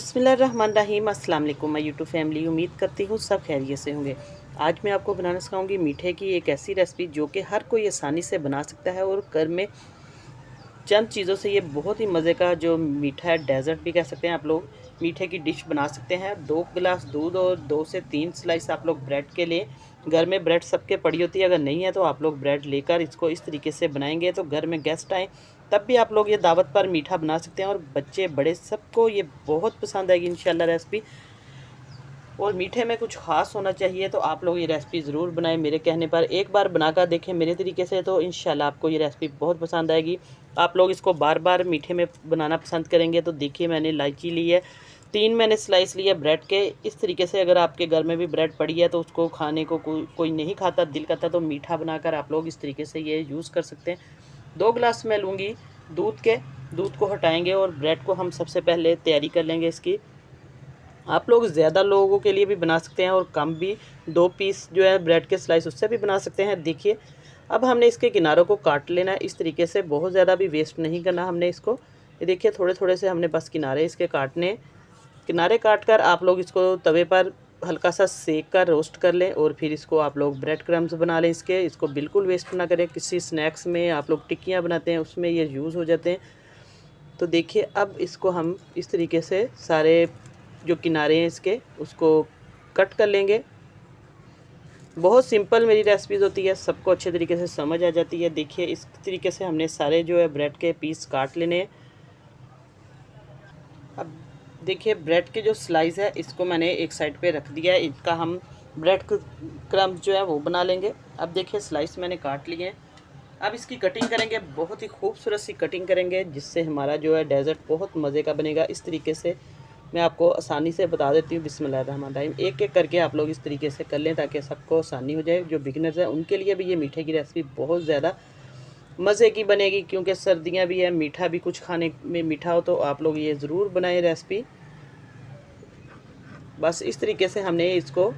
बिस्मिल्लाहिर्रहमानिर्रहीम। अस्सलाम वालेकुम माय यूट्यूब फैमिली। उम्मीद करती हूँ सब खैरियत से होंगे। आज मैं आपको बनाना सिखाऊंगी मीठे की एक ऐसी रेसिपी जो कि हर कोई आसानी से बना सकता है और घर में चंद चीज़ों से ये बहुत ही मज़े का जो मीठा है, डेज़र्ट भी कह सकते हैं आप लोग, मीठे की डिश बना सकते हैं। 2 गिलास दूध और 2 से 3 स्लाइस आप लोग ब्रेड के लें। घर में ब्रेड सबके पड़ी होती है, अगर नहीं है तो आप लोग ब्रेड लेकर इसको इस तरीके से बनाएंगे तो घर में गेस्ट आएँ तब भी आप लोग ये दावत पर मीठा बना सकते हैं और बच्चे बड़े सबको ये बहुत पसंद आएगी इंशाल्लाह रेसिपी। और मीठे में कुछ ख़ास होना चाहिए तो आप लोग ये रेसिपी ज़रूर बनाएं मेरे कहने पर। एक बार बनाकर देखें मेरे तरीके से तो इंशाल्लाह आपको ये रेसिपी बहुत पसंद आएगी। आप लोग इसको बार बार मीठे में बनाना पसंद करेंगे। तो देखिए मैंने इलायची ली है, 3 मैंने स्लाइस लिए ब्रेड के। इस तरीके से अगर आपके घर में भी ब्रेड पड़ी है तो उसको खाने को कोई नहीं खाता, दिल करता तो मीठा बनाकर आप लोग इस तरीके से ये यूज़ कर सकते हैं। 2 गिलास मैं लूँगी दूध के। दूध को हटाएँगे और ब्रेड को हम सबसे पहले तैयारी कर लेंगे इसकी। आप लोग ज़्यादा लोगों के लिए भी बना सकते हैं और कम भी, 2 पीस जो है ब्रेड के स्लाइस उससे भी बना सकते हैं। देखिए अब हमने इसके किनारों को काट लेना है इस तरीके से, बहुत ज़्यादा भी वेस्ट नहीं करना हमने इसको। ये देखिए थोड़े थोड़े से हमने बस किनारे इसके काटने। किनारे काट कर आप लोग इसको तवे पर हल्का सा सेक कर रोस्ट कर लें और फिर इसको आप लोग ब्रेड क्रम्स बना लें इसके। इसको बिल्कुल वेस्ट ना करें, किसी स्नैक्स में आप लोग टिक्कियाँ बनाते हैं उसमें ये यूज़ हो जाते हैं। तो देखिए अब इसको हम इस तरीके से सारे जो किनारे हैं इसके उसको कट कर लेंगे। बहुत सिंपल मेरी रेसिपीज़ होती है, सबको अच्छे तरीके से समझ आ जाती है। देखिए इस तरीके से हमने सारे जो है ब्रेड के पीस काट लेने हैं। अब देखिए ब्रेड के जो स्लाइस है इसको मैंने एक साइड पे रख दिया है, इनका हम ब्रेड क्रम्स जो है वो बना लेंगे। अब देखिए स्लाइस मैंने काट लिए हैं। अब इसकी कटिंग करेंगे, बहुत ही खूबसूरत सी कटिंग करेंगे जिससे हमारा जो है डेज़र्ट बहुत मज़े का बनेगा। इस तरीके से मैं आपको आसानी से बता देती हूँ। बिस्मिल्लाहिर्रहमानिर्रहीम। एक एक करके आप लोग इस तरीके से कर लें ताकि सबको आसानी हो जाए। जो बिगिनर्स हैं उनके लिए भी ये मीठे की रेसिपी बहुत ज़्यादा मज़े की बनेगी, क्योंकि सर्दियाँ भी हैं, मीठा भी कुछ खाने में मीठा हो तो आप लोग ये ज़रूर बनाएं रेसिपी। बस इस तरीके से हमने इसको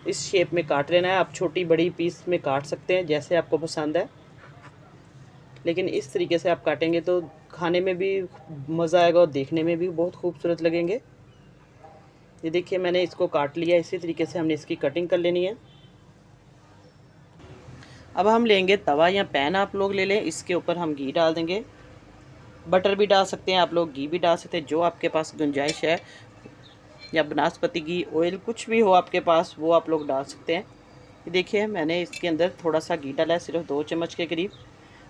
इस शेप में काट लेना है। आप छोटी बड़ी पीस में काट सकते हैं जैसे आपको पसंद है, लेकिन इस तरीके से आप काटेंगे तो खाने में भी मज़ा आएगा और देखने में भी बहुत खूबसूरत लगेंगे। ये देखिए मैंने इसको काट लिया, इसी तरीके से हमने इसकी कटिंग कर लेनी है। अब हम लेंगे तवा या पैन, आप लोग ले लें, इसके ऊपर हम घी डाल देंगे। बटर भी डाल सकते हैं आप लोग, घी भी डाल सकते हैं, जो आपके पास गुंजाइश है, या बनास्पति घी, ऑयल, कुछ भी हो आपके पास वो आप लोग डाल सकते हैं। ये देखिए मैंने इसके अंदर थोड़ा सा घी डाला है, सिर्फ 2 चम्मच के करीब।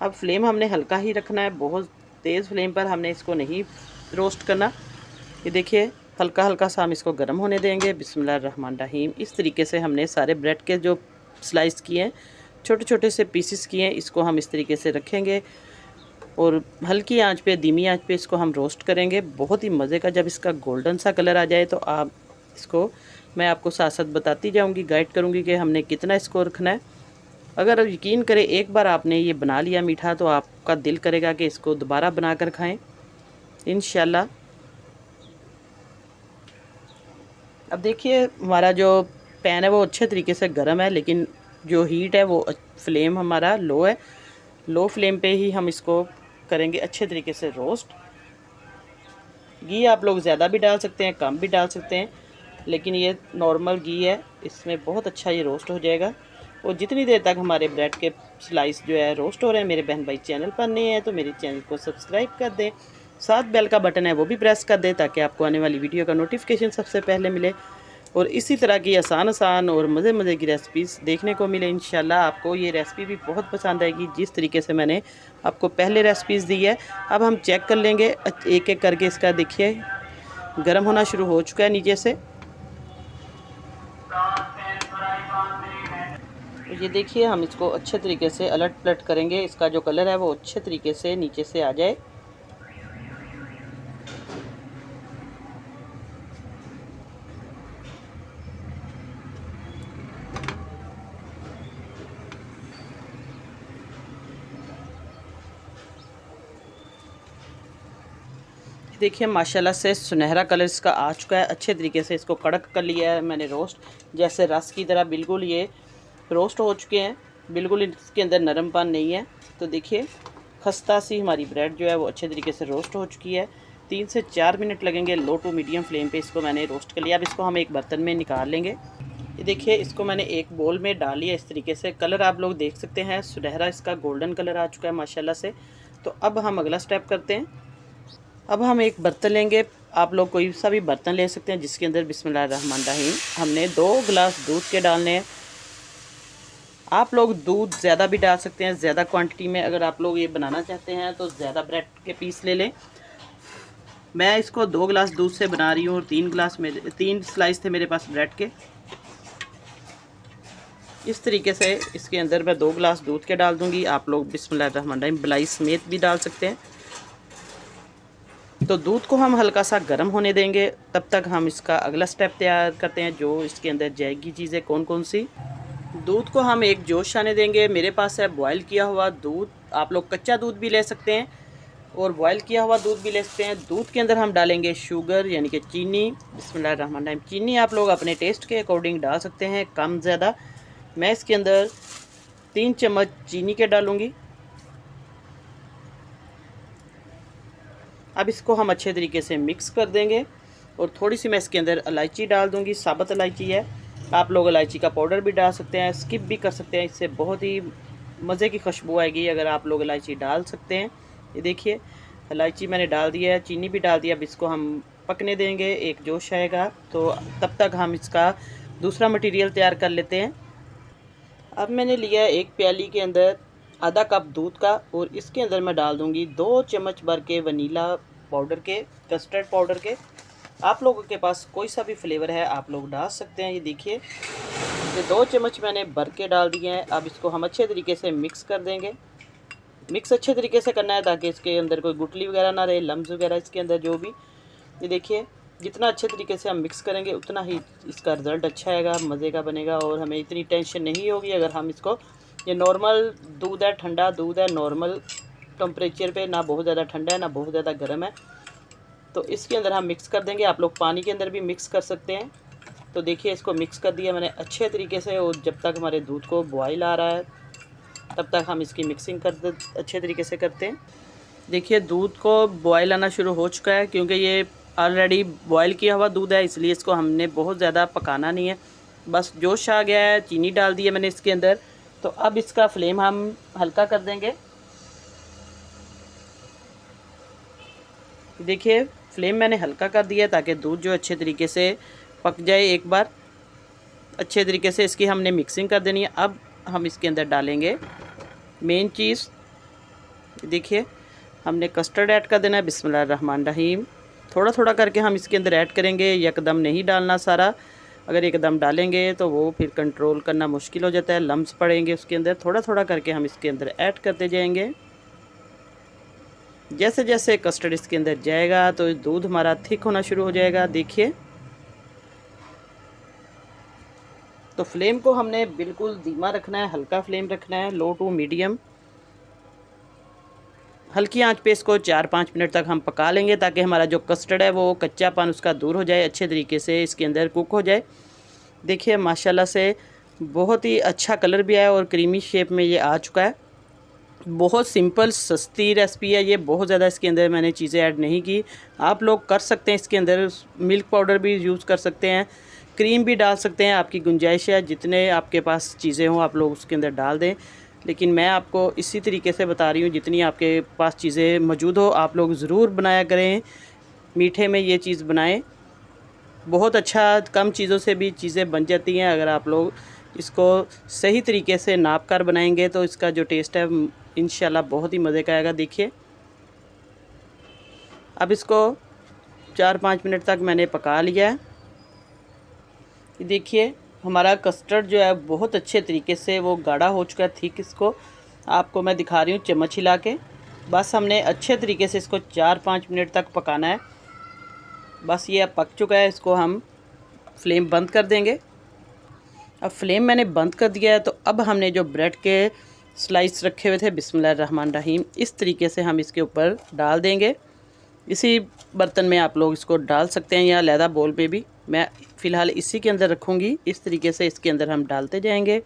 अब फ्लेम हमने हल्का ही रखना है, बहुत तेज़ फ्लेम पर हमने इसको नहीं रोस्ट करना। ये देखिए हल्का हल्का सा हम इसको गर्म होने देंगे। बिस्मिल्लाहिर्रहमानिर्रहीम। इस तरीके से हमने सारे ब्रेड के जो स्लाइस किए हैं, छोटे छोटे से पीसेस किए हैं, इसको हम इस तरीके से रखेंगे और हल्की आंच पे, धीमी आंच पे इसको हम रोस्ट करेंगे। बहुत ही मज़े का, जब इसका गोल्डन सा कलर आ जाए तो आप इसको, मैं आपको साथ साथ बताती जाऊंगी, गाइड करूंगी कि हमने कितना इसको रखना है। अगर यकीन करें एक बार आपने ये बना लिया मीठा तो आपका दिल करेगा कि इसको दोबारा बना कर खाएँ इंशाल्लाह। अब देखिए हमारा जो पैन है वो अच्छे तरीके से गर्म है, लेकिन जो हीट है वो फ्लेम हमारा लो है। लो फ्लेम पे ही हम इसको करेंगे अच्छे तरीके से रोस्ट। घी आप लोग ज़्यादा भी डाल सकते हैं, कम भी डाल सकते हैं, लेकिन ये नॉर्मल घी है, इसमें बहुत अच्छा ये रोस्ट हो जाएगा। और जितनी देर तक हमारे ब्रेड के स्लाइस जो है रोस्ट हो रहे हैं, मेरे बहन भाई चैनल पर नए हैं तो मेरे चैनल को सब्सक्राइब कर दें, साथ बेल का बटन है वो भी प्रेस कर दें ताकि आपको आने वाली वीडियो का नोटिफिकेशन सबसे पहले मिले और इसी तरह की आसान आसान और मज़े मज़े की रेसिपीज़ देखने को मिले। इंशाल्लाह आपको ये रेसिपी भी बहुत पसंद आएगी जिस तरीके से मैंने आपको पहले रेसिपीज़ दी है। अब हम चेक कर लेंगे एक एक करके इसका। देखिए गर्म होना शुरू हो चुका है नीचे से। तो ये देखिए हम इसको अच्छे तरीके से अलट पलट करेंगे, इसका जो कलर है वो अच्छे तरीके से नीचे से आ जाए। देखिए माशाल्लाह से सुनहरा कलर इसका आ चुका है, अच्छे तरीके से इसको कड़क कर लिया है मैंने रोस्ट, जैसे रस की तरह बिल्कुल ये रोस्ट हो चुके हैं, बिल्कुल इसके अंदर नरमपन नहीं है। तो देखिए खस्ता सी हमारी ब्रेड जो है वो अच्छे तरीके से रोस्ट हो चुकी है। 3 से 4 मिनट लगेंगे लो टू मीडियम फ्लेम पे इसको मैंने रोस्ट कर लिया। अब इसको हम एक बर्तन में निकाल लेंगे। ये देखिए इसको मैंने एक बोल में डाल लिया इस तरीके से। कलर आप लोग देख सकते हैं सुनहरा इसका गोल्डन कलर आ चुका है माशाल्लाह से। तो अब हम अगला स्टेप करते हैं। अब हम एक बर्तन लेंगे, आप लोग कोई सा भी बर्तन ले सकते हैं जिसके अंदर बिस्मिल्लाहिर्रहमानिर्रहीम हमने 2 गिलास दूध के डालने हैं। आप लोग दूध ज़्यादा भी डाल सकते हैं, ज़्यादा क्वांटिटी में अगर आप लोग ये बनाना चाहते हैं तो ज़्यादा ब्रेड के पीस ले लें। मैं इसको 2 गिलास दूध से बना रही हूँ और 3 स्लाइस थे मेरे पास ब्रेड के। इस तरीके से इसके अंदर मैं 2 गिलास दूध के डाल दूँगी। आप लोग बिस्मिल्लाहिर्रहमानिर्रहीम मलाई समेत भी डाल सकते हैं। तो दूध को हम हल्का सा गर्म होने देंगे, तब तक हम इसका अगला स्टेप तैयार करते हैं जो इसके अंदर जाएगी चीज़ें कौन कौन सी। दूध को हम एक जोश आने देंगे। मेरे पास है बॉयल किया हुआ दूध, आप लोग कच्चा दूध भी ले सकते हैं और बॉयल किया हुआ दूध भी ले सकते हैं। दूध के अंदर हम डालेंगे शुगर यानी कि चीनी। बिस्मिल्लाहिर्रहमानिर्रहीम चीनी आप लोग अपने टेस्ट के अकॉर्डिंग डाल सकते हैं, कम ज़्यादा। मैं इसके अंदर 3 चम्मच चीनी के डालूँगी। अब इसको हम अच्छे तरीके से मिक्स कर देंगे और थोड़ी सी मैं इसके अंदर इलायची डाल दूँगी, साबुत इलायची है। आप लोग इलायची का पाउडर भी डाल सकते हैं, स्किप भी कर सकते हैं, इससे बहुत ही मज़े की खुशबू आएगी अगर आप लोग इलायची डाल सकते हैं। ये देखिए इलायची मैंने डाल दिया है, चीनी भी डाल दिया। अब इसको हम पकने देंगे, एक जोश आएगा तो तब तक हम इसका दूसरा मटेरियल तैयार कर लेते हैं। अब मैंने लिया एक प्याली के अंदर आधा कप दूध का और इसके अंदर मैं डाल दूंगी 2 चम्मच भर के वनीला पाउडर के, कस्टर्ड पाउडर के। आप लोगों के पास कोई सा भी फ्लेवर है आप लोग डाल सकते हैं। ये देखिए ये 2 चम्मच मैंने भर के डाल दिए हैं। अब इसको हम अच्छे तरीके से मिक्स कर देंगे। मिक्स अच्छे तरीके से करना है ताकि इसके अंदर कोई गुठली वगैरह ना रहे, लम्स वगैरह इसके अंदर जो भी। ये देखिए जितना अच्छे तरीके से हम मिक्स करेंगे उतना ही इसका रिज़ल्ट अच्छा आएगा, मज़े का बनेगा और हमें इतनी टेंशन नहीं होगी अगर हम इसको, ये नॉर्मल दूध है, ठंडा दूध है, नॉर्मल टेम्परेचर पे, ना बहुत ज़्यादा ठंडा है ना बहुत ज़्यादा गर्म है। तो इसके अंदर हम मिक्स कर देंगे। आप लोग पानी के अंदर भी मिक्स कर सकते हैं। तो देखिए इसको मिक्स कर दिया मैंने अच्छे तरीके से और जब तक हमारे दूध को बॉयल आ रहा है तब तक हम इसकी मिक्सिंग अच्छे तरीके से करते हैं। देखिए दूध को बॉयल आना शुरू हो चुका है क्योंकि ये ऑलरेडी बॉयल किया हुआ दूध है, इसलिए इसको हमने बहुत ज़्यादा पकाना नहीं है। बस जोश आ गया है, चीनी डाल दी है मैंने इसके अंदर। तो अब इसका फ्लेम हम हल्का कर देंगे। देखिए फ्लेम मैंने हल्का कर दिया ताकि दूध जो अच्छे तरीके से पक जाए। एक बार अच्छे तरीके से इसकी हमने मिक्सिंग कर देनी है। अब हम इसके अंदर डालेंगे मेन चीज़। देखिए हमने कस्टर्ड ऐड कर देना है। बिस्मिल्लाहिर्रहमानिर्रहीम थोड़ा थोड़ा करके हम इसके अंदर ऐड करेंगे, एकदम नहीं डालना सारा। अगर एकदम डालेंगे तो वो फिर कंट्रोल करना मुश्किल हो जाता है, लम्स पड़ेंगे उसके अंदर। थोड़ा थोड़ा करके हम इसके अंदर ऐड करते जाएंगे। जैसे जैसे कस्टर्ड इसके अंदर जाएगा तो दूध हमारा थिक होना शुरू हो जाएगा। देखिए तो फ्लेम को हमने बिल्कुल धीमा रखना है, हल्का फ्लेम रखना है, लो टू मीडियम। हल्की आंच पे इसको 4-5 मिनट तक हम पका लेंगे ताकि हमारा जो कस्टर्ड है वो कच्चापन उसका दूर हो जाए, अच्छे तरीके से इसके अंदर कुक हो जाए। देखिए माशाल्लाह से बहुत ही अच्छा कलर भी आया और क्रीमी शेप में ये आ चुका है। बहुत सिंपल सस्ती रेसिपी है ये, बहुत ज़्यादा इसके अंदर मैंने चीज़ें ऐड नहीं की। आप लोग कर सकते हैं इसके अंदर मिल्क पाउडर भी यूज़ कर सकते हैं, क्रीम भी डाल सकते हैं, आपकी गुंजाइश है। जितने आपके पास चीज़ें हों आप लोग उसके अंदर डाल दें, लेकिन मैं आपको इसी तरीके से बता रही हूँ जितनी आपके पास चीज़ें मौजूद हो आप लोग ज़रूर बनाया करें। मीठे में ये चीज़ बनाएं, बहुत अच्छा, कम चीज़ों से भी चीज़ें बन जाती हैं। अगर आप लोग इसको सही तरीके से नाप कर बनाएंगे तो इसका जो टेस्ट है इंशाल्लाह बहुत ही मज़े का आएगा। देखिए अब इसको 4-5 मिनट तक मैंने पका लिया है। देखिए हमारा कस्टर्ड जो है बहुत अच्छे तरीके से वो गाढ़ा हो चुका है, थिक। इसको आपको मैं दिखा रही हूँ चम्मच हिला के। बस हमने अच्छे तरीके से इसको 4-5 मिनट तक पकाना है। बस ये अब पक चुका है, इसको हम फ्लेम बंद कर देंगे। अब फ्लेम मैंने बंद कर दिया है। तो अब हमने जो ब्रेड के स्लाइस रखे हुए थे बिस्मिल्लाहिर्रहमानिर्रहीम इस तरीके से हम इसके ऊपर डाल देंगे। इसी बर्तन में आप लोग इसको डाल सकते हैं या लैदा बोल पे भी, मैं फ़िलहाल इसी के अंदर रखूँगी। इस तरीके से इसके अंदर हम डालते जाएंगे।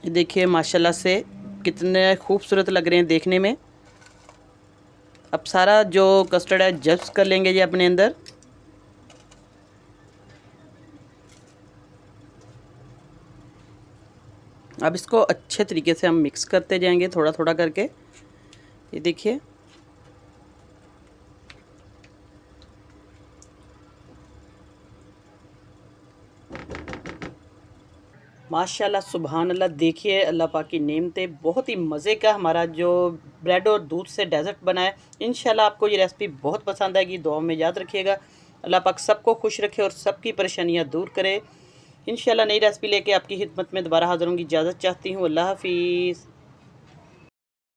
देखिए माशाल्लाह से कितने खूबसूरत लग रहे हैं देखने में। अब सारा जो कस्टर्ड है जब्स कर लेंगे ये अपने अंदर। अब इसको अच्छे तरीके से हम मिक्स करते जाएंगे थोड़ा थोड़ा करके। ये देखिए माशाल्लाह सुबहान अल्लाह। देखिए अल्लाह पाक की नेमतें, बहुत ही मज़े का हमारा जो ब्रेड और दूध से डेज़र्ट बना है। इंशाल्लाह आपको ये रेसिपी बहुत पसंद आएगी। दुआ में याद रखिएगा। अल्लाह पाक सबको खुश रखे और सबकी परेशानियां दूर करे। इंशाल्लाह नई रेसिपी लेके आपकी खिदमत में दोबारा हाज़िर होंगी। इजाज़त चाहती हूँ। अल्लाह हाफिज़।